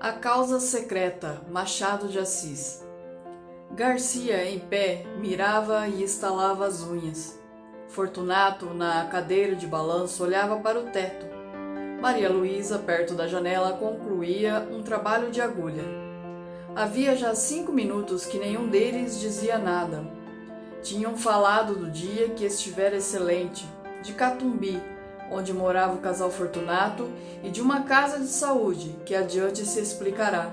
A causa secreta, Machado de Assis. Garcia, em pé, mirava e estalava as unhas. Fortunato, na cadeira de balanço, olhava para o teto. Maria Luísa, perto da janela, concluía um trabalho de agulha. Havia já 5 minutos que nenhum deles dizia nada. Tinham falado do dia que estivera excelente, de Catumbi, onde morava o casal Fortunato, e de uma casa de saúde, que adiante se explicará.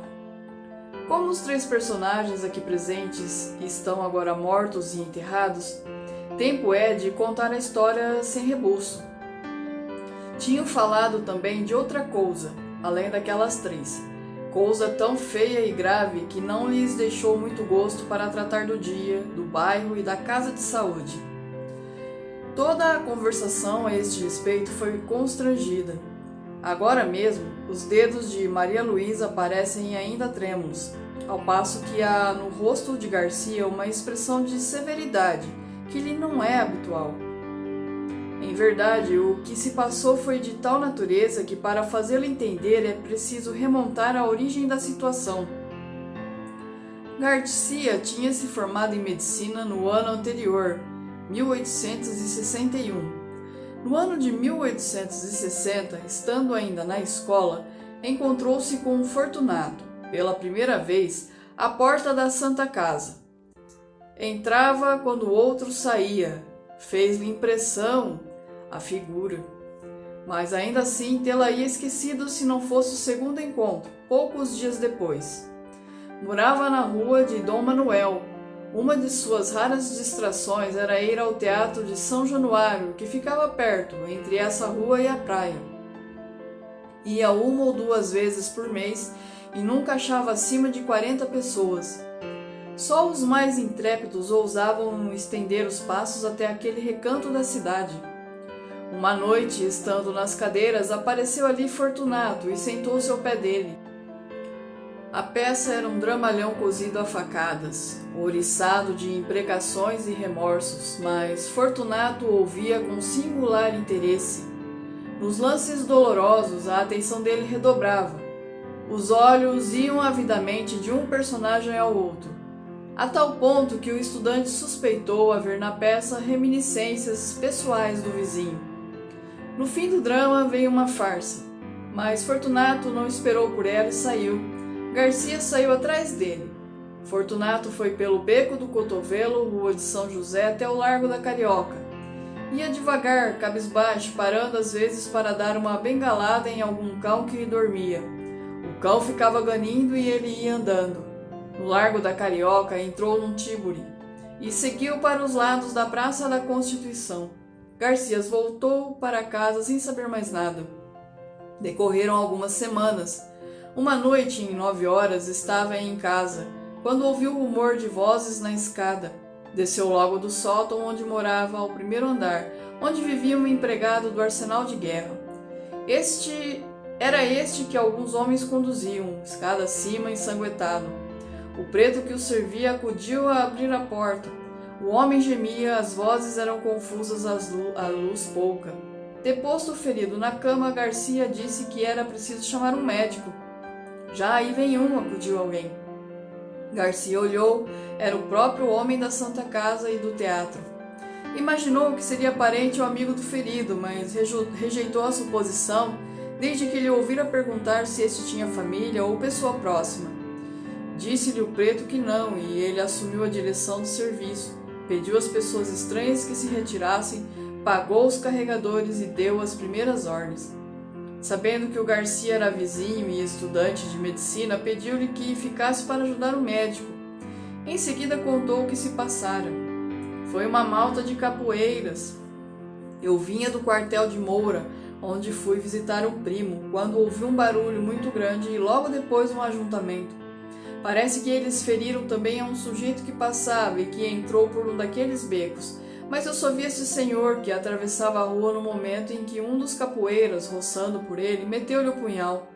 Como os 3 personagens aqui presentes estão agora mortos e enterrados, tempo é de contar a história sem rebuço. Tinham falado também de outra coisa, além daquelas 3, coisa tão feia e grave que não lhes deixou muito gosto para tratar do dia, do bairro e da casa de saúde. Toda a conversação a este respeito foi constrangida. Agora mesmo, os dedos de Maria Luísa parecem ainda trêmulos, ao passo que há no rosto de Garcia uma expressão de severidade que lhe não é habitual. Em verdade, o que se passou foi de tal natureza que para fazê-lo entender é preciso remontar à origem da situação. Garcia tinha se formado em medicina no ano anterior, 1861. No ano de 1860, estando ainda na escola, encontrou-se com um Fortunato, pela primeira vez, à porta da Santa Casa. Entrava quando o outro saía, fez-lhe impressão a figura. Mas ainda assim tê-la-ia esquecido se não fosse o segundo encontro, poucos dias depois. Morava na rua de Dom Manuel. Uma de suas raras distrações era ir ao Teatro de São Januário, que ficava perto, entre essa rua e a praia. Ia 1 ou 2 vezes por mês e nunca achava acima de 40 pessoas. Só os mais intrépidos ousavam estender os passos até aquele recanto da cidade. Uma noite, estando nas cadeiras, apareceu ali Fortunato e sentou-se ao pé dele. A peça era um dramalhão cozido a facadas, ouriçado de imprecações e remorsos, mas Fortunato ouvia com singular interesse. Nos lances dolorosos, a atenção dele redobrava. Os olhos iam avidamente de um personagem ao outro, a tal ponto que o estudante suspeitou haver na peça reminiscências pessoais do vizinho. No fim do drama veio uma farsa, mas Fortunato não esperou por ela e saiu. Garcia saiu atrás dele. Fortunato foi pelo Beco do Cotovelo, Rua de São José, até o Largo da Carioca. Ia devagar, cabisbaixo, parando às vezes para dar uma bengalada em algum cão que dormia. O cão ficava ganindo e ele ia andando. No Largo da Carioca entrou num tíburi e seguiu para os lados da Praça da Constituição. Garcias voltou para casa sem saber mais nada. Decorreram algumas semanas. Uma noite, em 9 horas, estava em casa, quando ouviu o rumor de vozes na escada. Desceu logo do sótão onde morava ao 1º andar, onde vivia um empregado do arsenal de guerra. Era este que alguns homens conduziam, escada acima, ensanguentado. O preto que o servia acudiu a abrir a porta. O homem gemia, as vozes eram confusas, a luz pouca. Deposto o ferido na cama, Garcia disse que era preciso chamar um médico. Já aí vem um, acudiu alguém. Garcia olhou, era o próprio homem da Santa Casa e do teatro. Imaginou que seria parente ou amigo do ferido, mas rejeitou a suposição, desde que lhe ouvira perguntar se este tinha família ou pessoa próxima. Disse-lhe o preto que não, e ele assumiu a direção do serviço, pediu às pessoas estranhas que se retirassem, pagou os carregadores e deu as primeiras ordens. Sabendo que o Garcia era vizinho e estudante de medicina, pediu-lhe que ficasse para ajudar o médico. Em seguida contou o que se passara. Foi uma malta de capoeiras. Eu vinha do quartel de Moura, onde fui visitar um primo, quando ouvi um barulho muito grande e logo depois um ajuntamento. Parece que eles feriram também a um sujeito que passava e que entrou por um daqueles becos. Mas eu só vi esse senhor que atravessava a rua no momento em que um dos capoeiras, roçando por ele, meteu-lhe o punhal.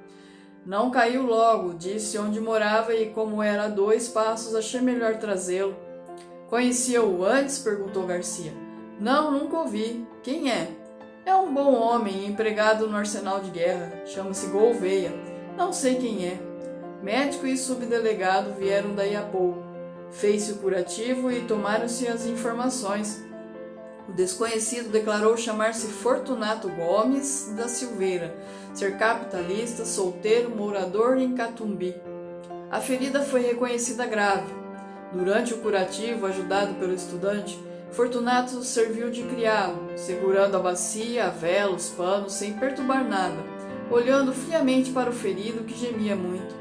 Não caiu logo, disse onde morava e como era a 2 passos, achei melhor trazê-lo. Conhecia-o antes? Perguntou Garcia. Não, nunca ouvi. Quem é? É um bom homem, empregado no arsenal de guerra. Chama-se Gouveia. Não sei quem é. Médico e subdelegado vieram daí a pouco. Fez-se o curativo e tomaram-se as informações. O desconhecido declarou chamar-se Fortunato Gomes da Silveira, ser capitalista, solteiro, morador em Catumbi. A ferida foi reconhecida grave. Durante o curativo, ajudado pelo estudante, Fortunato serviu de criado, segurando a bacia, a vela, os panos, sem perturbar nada, olhando friamente para o ferido que gemia muito.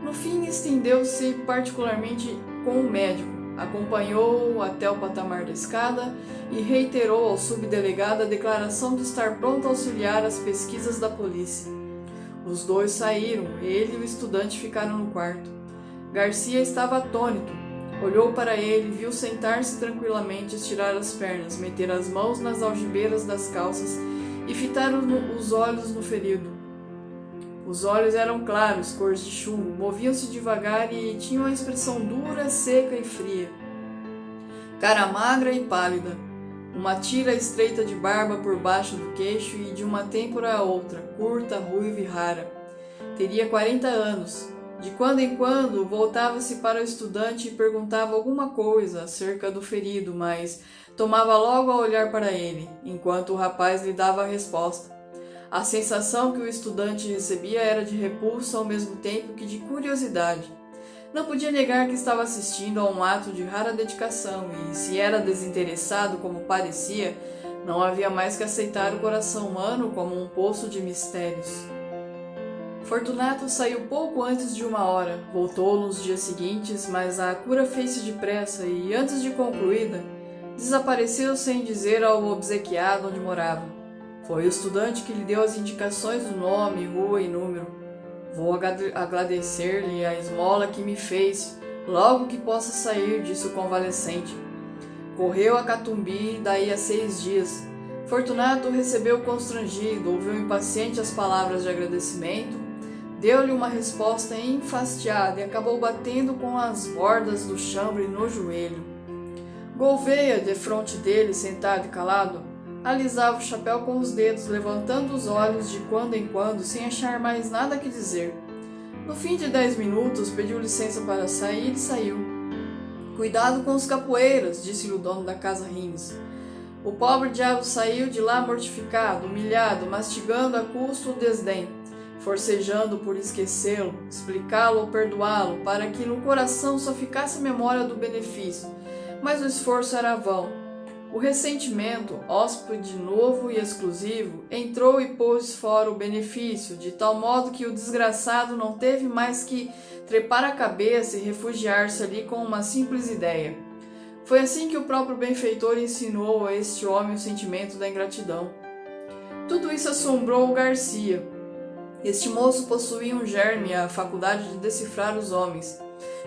No fim, estendeu-se particularmente com o médico, acompanhou-o até o patamar da escada e reiterou ao subdelegado a declaração de estar pronto a auxiliar as pesquisas da polícia. Os dois saíram, ele e o estudante ficaram no quarto. Garcia estava atônito. Olhou para ele, viu sentar-se tranquilamente, estirar as pernas, meter as mãos nas algibeiras das calças e fitar os olhos no ferido. Os olhos eram claros, cor de chumbo, moviam-se devagar e tinham a expressão dura, seca e fria. Cara magra e pálida, uma tira estreita de barba por baixo do queixo e de uma têmpora a outra, curta, ruiva e rara. Teria 40 anos. De quando em quando, voltava-se para o estudante e perguntava alguma coisa acerca do ferido, mas tomava logo a olhar para ele, enquanto o rapaz lhe dava a resposta. A sensação que o estudante recebia era de repulsa ao mesmo tempo que de curiosidade. Não podia negar que estava assistindo a um ato de rara dedicação e, se era desinteressado como parecia, não havia mais que aceitar o coração humano como um poço de mistérios. Fortunato saiu pouco antes de 1 hora, voltou nos dias seguintes, mas a cura fez-se depressa e, antes de concluída, desapareceu sem dizer ao obsequiado onde morava. Foi o estudante que lhe deu as indicações do nome, rua e número. Vou agradecer-lhe a esmola que me fez, logo que possa sair, disse o convalescente. Correu a Catumbi daí a 6 dias. Fortunato recebeu constrangido, ouviu impaciente as palavras de agradecimento, deu-lhe uma resposta enfastiada e acabou batendo com as bordas do chambre no joelho. Gouveia, defronte dele, sentado e calado, alisava o chapéu com os dedos, levantando os olhos de quando em quando, sem achar mais nada que dizer. No fim de 10 minutos, pediu licença para sair e saiu. Cuidado com os capoeiras, disse-lhe o dono da casa rindo. O pobre diabo saiu de lá mortificado, humilhado, mastigando a custo o desdém, forcejando por esquecê-lo, explicá-lo ou perdoá-lo, para que no coração só ficasse a memória do benefício, mas o esforço era vão. O ressentimento, hóspede novo e exclusivo, entrou e pôs fora o benefício, de tal modo que o desgraçado não teve mais que trepar a cabeça e refugiar-se ali com uma simples ideia. Foi assim que o próprio benfeitor ensinou a este homem o sentimento da ingratidão. Tudo isso assombrou o Garcia. Este moço possuía um germe, a faculdade de decifrar os homens,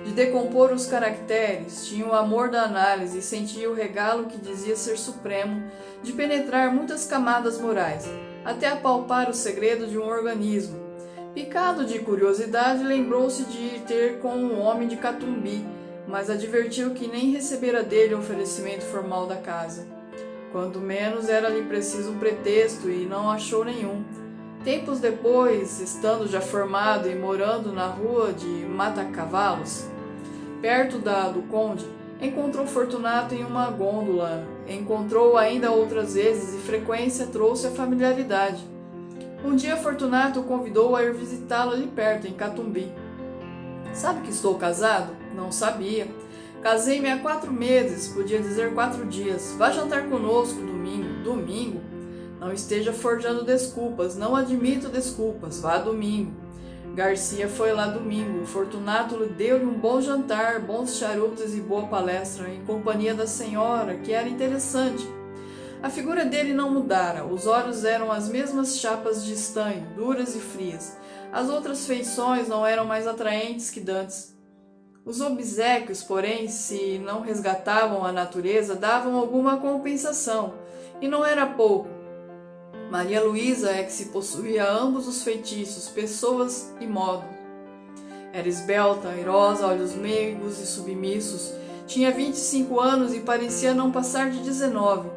de decompor os caracteres, tinha o amor da análise e sentia o regalo que dizia ser supremo de penetrar muitas camadas morais, até apalpar o segredo de um organismo. Picado de curiosidade, lembrou-se de ir ter com um homem de Catumbi, mas advertiu que nem recebera dele o oferecimento formal da casa. Quando menos era-lhe preciso um pretexto e não achou nenhum. Tempos depois, estando já formado e morando na rua de Mata-Cavalos, perto do Conde, encontrou Fortunato em uma gôndola. Encontrou ainda outras vezes e frequência trouxe a familiaridade. Um dia Fortunato o convidou a ir visitá-lo ali perto, em Catumbi. Sabe que estou casado? Não sabia. Casei-me há 4 meses, podia dizer 4 dias. Vá jantar conosco domingo. Domingo? Não esteja forjando desculpas, não admito desculpas, vá domingo. Garcia foi lá domingo, Fortunato deu-lhe um bom jantar, bons charutos e boa palestra, em companhia da senhora, que era interessante. A figura dele não mudara, os olhos eram as mesmas chapas de estanho, duras e frias. As outras feições não eram mais atraentes que dantes. Os obséquios, porém, se não resgatavam a natureza, davam alguma compensação, e não era pouco. Maria Luísa é que se possuía ambos os feitiços, pessoas e modo. Era esbelta, airosa, olhos meigos e submissos, tinha 25 anos e parecia não passar de 19.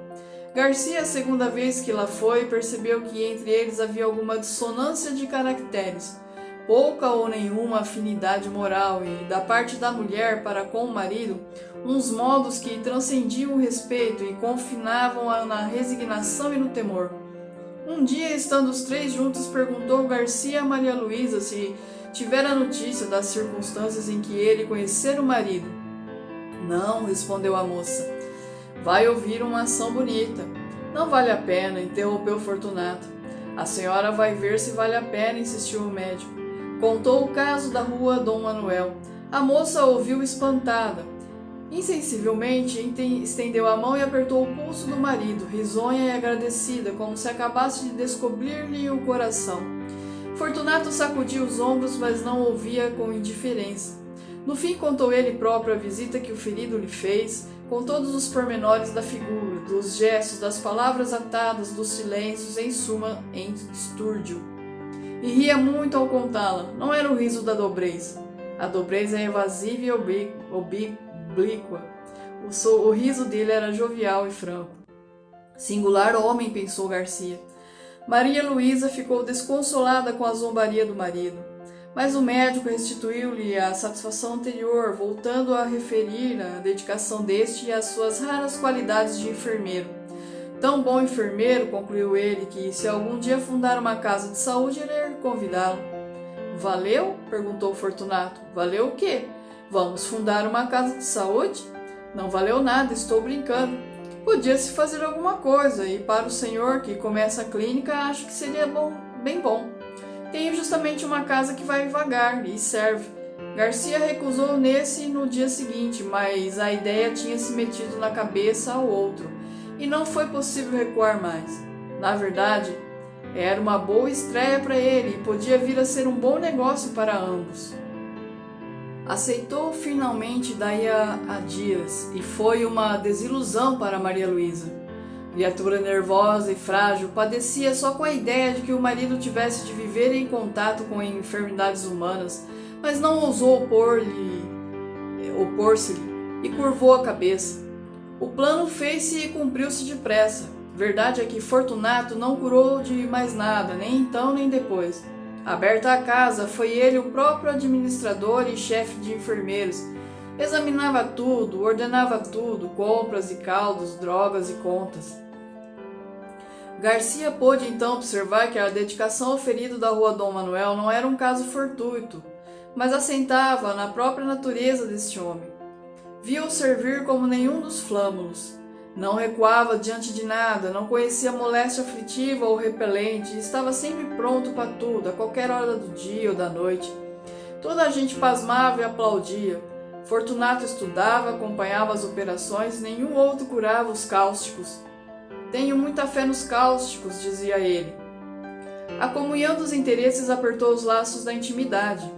Garcia, a segunda vez que lá foi, percebeu que entre eles havia alguma dissonância de caracteres. pouca ou nenhuma afinidade moral e, da parte da mulher para com o marido, uns modos que transcendiam o respeito e confinavam-a na resignação e no temor. Um dia, estando os três juntos, perguntou Garcia a Maria Luísa se tivera notícia das circunstâncias em que ele conhecera o marido. Não, respondeu a moça. Vai ouvir uma ação bonita. Não vale a pena, interrompeu Fortunato. A senhora vai ver se vale a pena, insistiu o médico. Contou o caso da rua Dom Manuel. A moça ouviu espantada. Insensivelmente estendeu a mão e apertou o pulso do marido, risonha e agradecida, como se acabasse de descobrir-lhe o coração. Fortunato sacudiu os ombros, mas não ouvia com indiferença. No fim, contou ele próprio a visita que o ferido lhe fez, com todos os pormenores da figura, dos gestos, das palavras atadas, dos silêncios, em suma, em estúrdio. E ria muito ao contá-la. Não era o riso da dobrez. A dobrez é evasiva e oblíqua. O riso dele era jovial e franco. Singular homem, pensou Garcia. Maria Luísa ficou desconsolada com a zombaria do marido, mas o médico restituiu-lhe a satisfação anterior, voltando a referir a dedicação deste e as suas raras qualidades de enfermeiro. Tão bom enfermeiro, concluiu ele, que se algum dia fundar uma casa de saúde, ele ia convidá-lo. Valeu? Perguntou Fortunato. Valeu o quê? Vamos fundar uma casa de saúde? Não valeu nada, estou brincando. Podia-se fazer alguma coisa, e para o senhor que começa a clínica, acho que seria bem bom. Tenho justamente uma casa que vai vagar e serve. Garcia recusou nesse e no dia seguinte, mas a ideia tinha se metido na cabeça ao outro, e não foi possível recuar mais. Na verdade, era uma boa estreia para ele e podia vir a ser um bom negócio para ambos. Aceitou finalmente daí a dias, e foi uma desilusão para Maria Luísa. Criatura nervosa e frágil, padecia só com a ideia de que o marido tivesse de viver em contato com enfermidades humanas, mas não ousou opor-se-lhe e curvou a cabeça. O plano fez-se e cumpriu-se depressa. Verdade é que Fortunato não curou de mais nada, nem então nem depois. Aberta a casa, foi ele o próprio administrador e chefe de enfermeiros. Examinava tudo, ordenava tudo, compras e caldos, drogas e contas. Garcia pôde então observar que a dedicação ao ferido da rua Dom Manuel não era um caso fortuito, mas assentava na própria natureza deste homem. Via-o servir como nenhum dos flâmulos. Não recuava diante de nada, não conhecia moléstia aflitiva ou repelente, estava sempre pronto para tudo, a qualquer hora do dia ou da noite. Toda a gente pasmava e aplaudia. Fortunato estudava, acompanhava as operações, nenhum outro curava os cáusticos. Tenho muita fé nos cáusticos, dizia ele. A comunhão dos interesses apertou os laços da intimidade.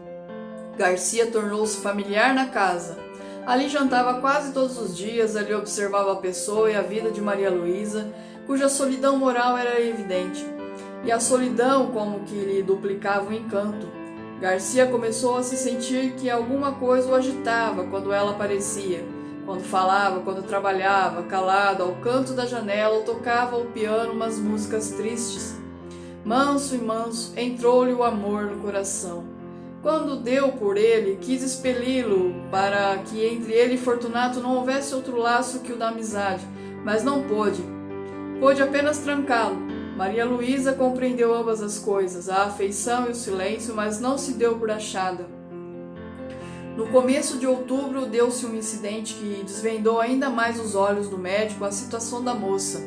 Garcia tornou-se familiar na casa. Ali jantava quase todos os dias, ali observava a pessoa e a vida de Maria Luísa, cuja solidão moral era evidente, e a solidão como que lhe duplicava o encanto. Garcia começou a se sentir que alguma coisa o agitava quando ela aparecia, quando falava, quando trabalhava, calado, ao canto da janela ou tocava ao piano umas músicas tristes. Manso e manso, entrou-lhe o amor no coração. Quando deu por ele, quis expeli-lo para que entre ele e Fortunato não houvesse outro laço que o da amizade, mas não pôde. Pôde apenas trancá-lo. Maria Luísa compreendeu ambas as coisas, a afeição e o silêncio, mas não se deu por achada. No começo de outubro, deu-se um incidente que desvendou ainda mais os olhos do médico a situação da moça.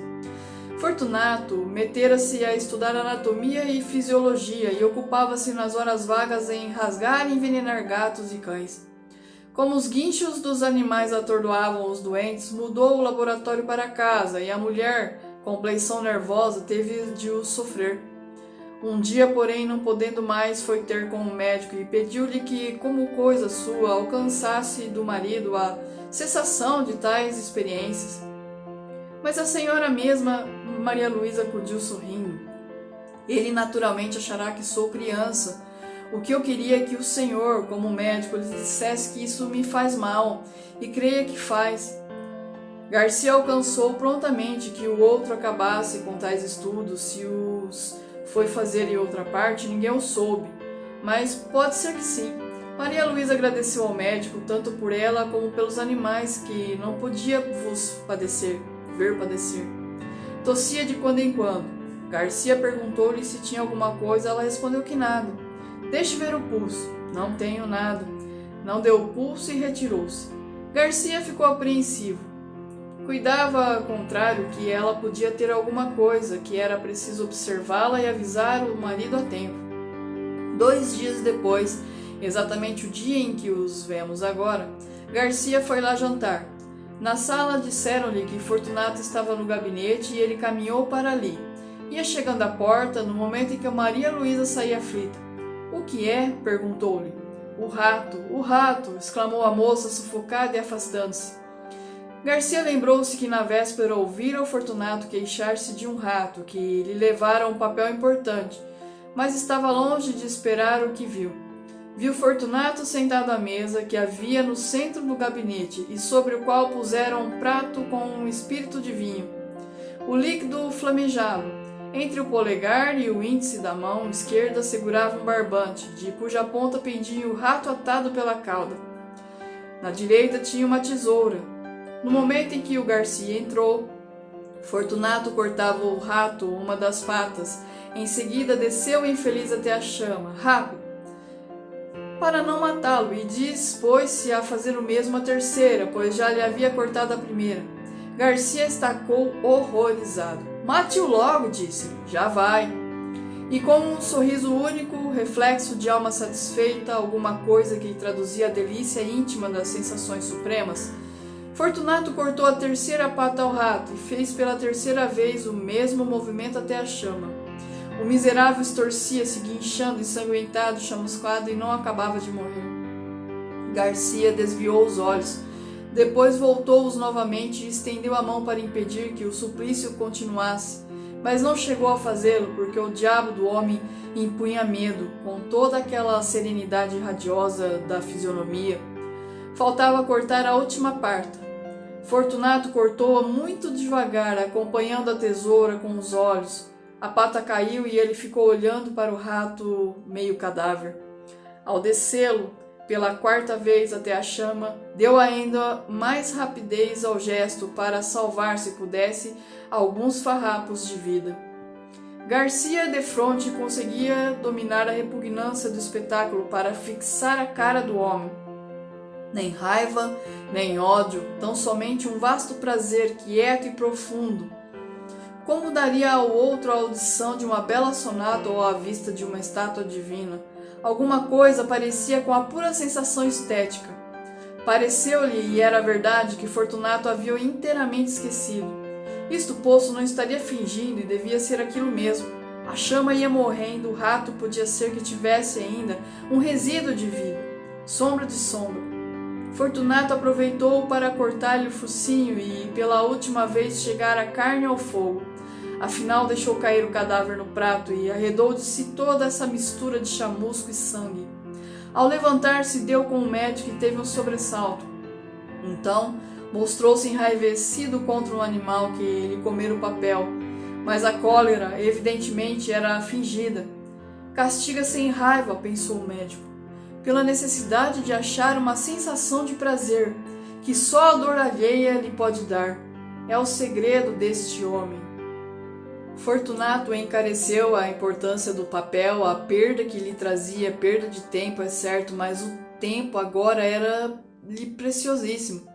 Fortunato metera-se a estudar anatomia e fisiologia e ocupava-se nas horas vagas em rasgar e envenenar gatos e cães. Como os guinchos dos animais atordoavam os doentes, mudou o laboratório para casa e a mulher, com pleição nervosa, teve de o sofrer. Um dia, porém, não podendo mais, foi ter com o médico e pediu-lhe que, como coisa sua, alcançasse do marido a cessação de tais experiências. Mas a senhora mesma, Maria Luísa, acudiu sorrindo. Ele naturalmente achará que sou criança. O que eu queria é que o senhor, como médico, lhe dissesse que isso me faz mal, e creia que faz. Garcia alcançou prontamente que o outro acabasse com tais estudos. Se os foi fazer em outra parte, ninguém o soube. mas pode ser que sim. Maria Luísa agradeceu ao médico, tanto por ela como pelos animais que não podia ver padecer. Tossia de quando em quando. Garcia perguntou-lhe se tinha alguma coisa, ela respondeu que nada. Deixe ver o pulso. Não tenho nada. Não deu o pulso e retirou-se. Garcia ficou apreensivo. Cuidava, ao contrário, que ela podia ter alguma coisa, que era preciso observá-la e avisar o marido a tempo. 2 dias depois, exatamente o dia em que os vemos agora, Garcia foi lá jantar. Na sala disseram-lhe que Fortunato estava no gabinete e ele caminhou para ali. Ia chegando à porta no momento em que Maria Luísa saía aflita. "O que é?" perguntou-lhe. O rato!" exclamou a moça, sufocada e afastando-se. Garcia lembrou-se que na véspera ouvira o Fortunato queixar-se de um rato que lhe levara um papel importante, mas estava longe de esperar o que viu. Viu Fortunato sentado à mesa que havia no centro do gabinete e sobre o qual puseram um prato com um espírito de vinho. O líquido flamejava. Entre o polegar e o índice da mão esquerda segurava um barbante, de cuja ponta pendia o rato atado pela cauda. Na direita tinha uma tesoura. No momento em que o Garcia entrou, Fortunato cortava o rato uma das patas. Em seguida desceu o infeliz até a chama, rápido, para não matá-lo, e dispôs-se a fazer o mesmo a terceira, pois já lhe havia cortado a primeira. Garcia estacou horrorizado. "Mate-o logo", disse. "Já vai." E com um sorriso único, reflexo de alma satisfeita, alguma coisa que traduzia a delícia íntima das sensações supremas, Fortunato cortou a terceira pata ao rato e fez pela terceira vez o mesmo movimento até a chama. O miserável estorcia-se, guinchando, ensanguentado, chamuscado, e não acabava de morrer. Garcia desviou os olhos. Depois voltou-os novamente e estendeu a mão para impedir que o suplício continuasse, mas não chegou a fazê-lo, porque o diabo do homem impunha medo, com toda aquela serenidade radiosa da fisionomia. Faltava cortar a última parte. Fortunato cortou-a muito devagar, acompanhando a tesoura com os olhos. A pata caiu e ele ficou olhando para o rato meio cadáver. Ao descê-lo pela 4ª vez até a chama, deu ainda mais rapidez ao gesto para salvar, se pudesse, alguns farrapos de vida. Garcia, defronte, conseguia dominar a repugnância do espetáculo para fixar a cara do homem. Nem raiva, nem ódio, tão somente um vasto prazer quieto e profundo. Como daria ao outro a audição de uma bela sonata ou a vista de uma estátua divina? Alguma coisa parecia com a pura sensação estética. Pareceu-lhe, e era verdade, que Fortunato havia inteiramente esquecido. Isto posto, não estaria fingindo e devia ser aquilo mesmo. A chama ia morrendo, o rato podia ser que tivesse ainda um resíduo de vida, sombra de sombra. Fortunato aproveitou para cortar-lhe o focinho e, pela última vez, chegar a carne ao fogo. Afinal, deixou cair o cadáver no prato e arredou de si toda essa mistura de chamusco e sangue. Ao levantar-se, deu com o médico e teve um sobressalto. Então, mostrou-se enraivecido contra um animal que lhe comera o papel, mas a cólera, evidentemente, era fingida. Castiga sem raiva, pensou o médico, pela necessidade de achar uma sensação de prazer que só a dor alheia lhe pode dar. É o segredo deste homem. Fortunato encareceu a importância do papel, a perda que lhe trazia, perda de tempo, é certo, mas o tempo agora era-lhe preciosíssimo.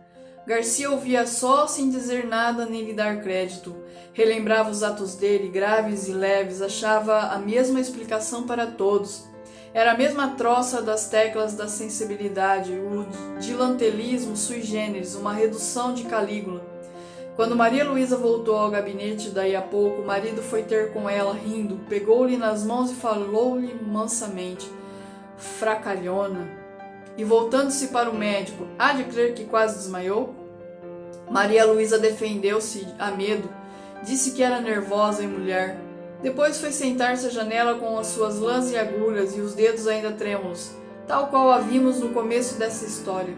Garcia ouvia só, sem dizer nada nem lhe dar crédito. Relembrava os atos dele, graves e leves, achava a mesma explicação para todos. Era a mesma troça das teclas da sensibilidade, o dilantelismo sui generis, uma redução de Calígula. Quando Maria Luísa voltou ao gabinete daí a pouco, o marido foi ter com ela, rindo, pegou-lhe nas mãos e falou-lhe mansamente: "Fracalhona." E voltando-se para o médico, há de crer que quase desmaiou? Maria Luísa defendeu-se a medo, disse que era nervosa e mulher. Depois foi sentar-se à janela com as suas lãs e agulhas e os dedos ainda trêmulos, tal qual a vimos no começo dessa história.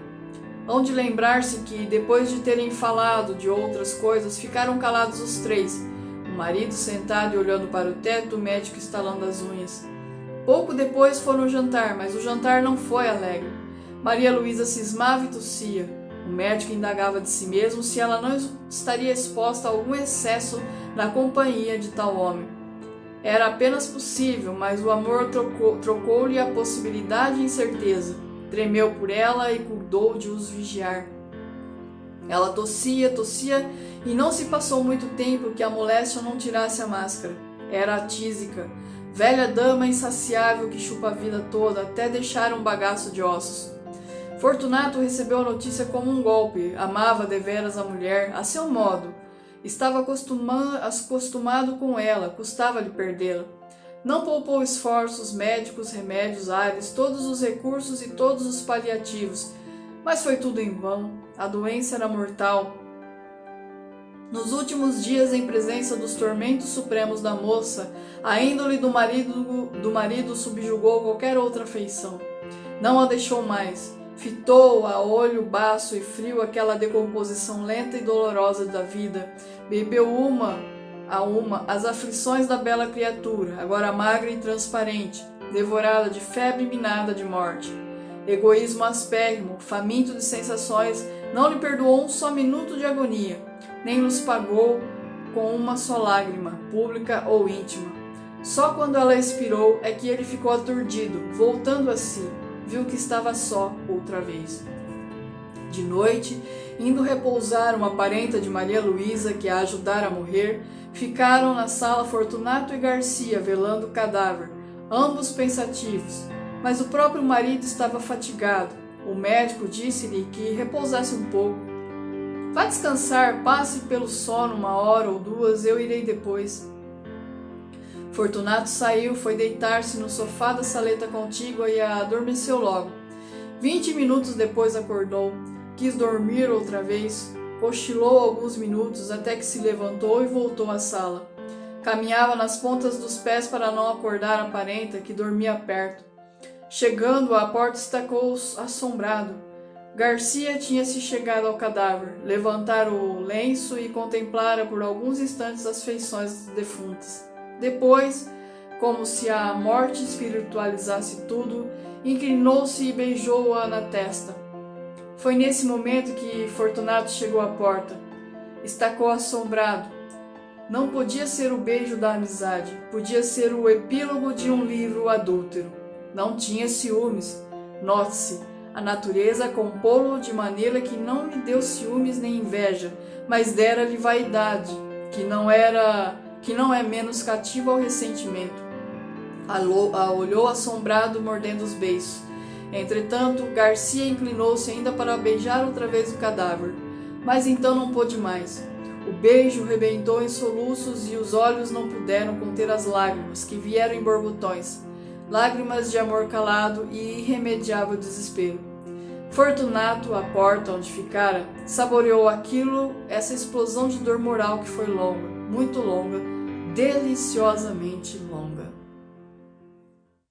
Hão de lembrar-se que, depois de terem falado de outras coisas, ficaram calados os três, o marido sentado e olhando para o teto, o médico estalando as unhas. Pouco depois foram jantar, mas o jantar não foi alegre. Maria Luísa cismava e tossia. O médico indagava de si mesmo se ela não estaria exposta a algum excesso na companhia de tal homem. Era apenas possível, mas o amor trocou-lhe a possibilidade em certeza. Tremeu por ela e cuidou de os vigiar. Ela tossia e não se passou muito tempo que a moléstia não tirasse a máscara. Era a tísica, velha dama insaciável que chupa a vida toda até deixar um bagaço de ossos. Fortunato recebeu a notícia como um golpe, amava deveras a mulher, a seu modo. Estava acostumado com ela, custava-lhe perdê-la. Não poupou esforços, médicos, remédios, ares, todos os recursos e todos os paliativos, mas foi tudo em vão. A doença era mortal. Nos últimos dias, em presença dos tormentos supremos da moça, a índole do marido subjugou qualquer outra afeição. Não a deixou mais. Fitou a olho baço e frio aquela decomposição lenta e dolorosa da vida. Bebeu uma a uma as aflições da bela criatura, agora magra e transparente, devorada de febre minada de morte. Egoísmo aspérrimo, faminto de sensações, não lhe perdoou um só minuto de agonia, nem nos pagou com uma só lágrima, pública ou íntima. Só quando ela expirou é que ele ficou aturdido, voltando a si, viu que estava só outra vez. De noite, indo repousar uma parenta de Maria Luísa que a ajudara a morrer, ficaram na sala Fortunato e Garcia velando o cadáver, ambos pensativos, mas o próprio marido estava fatigado. O médico disse-lhe que repousasse um pouco. Vá descansar, passe pelo sono 1 ou 2 horas, eu irei depois. Fortunato saiu, foi deitar-se no sofá da saleta contígua e adormeceu logo. 20 minutos depois acordou, quis dormir outra vez, cochilou alguns minutos até que se levantou e voltou à sala. Caminhava nas pontas dos pés para não acordar a parenta que dormia perto. Chegando à porta, estacou assombrado. Garcia tinha-se chegado ao cadáver, levantara o lenço e contemplara por alguns instantes as feições defuntas. Depois, como se a morte espiritualizasse tudo, inclinou-se e beijou-a na testa. Foi nesse momento que Fortunato chegou à porta. Estacou assombrado. Não podia ser o beijo da amizade, podia ser o epílogo de um livro adúltero. Não tinha ciúmes. Note-se, a natureza compô-lo de maneira que não lhe deu ciúmes nem inveja, mas dera-lhe vaidade, que não é menos cativa ao ressentimento. A olhou assombrado, mordendo os beiços. Entretanto, Garcia inclinou-se ainda para beijar outra vez o cadáver, mas então não pôde mais. O beijo rebentou em soluços e os olhos não puderam conter as lágrimas, que vieram em borbotões, lágrimas de amor calado e irremediável desespero. Fortunato, à porta onde ficara, saboreou essa explosão de dor moral que foi longa, muito longa, deliciosamente longa.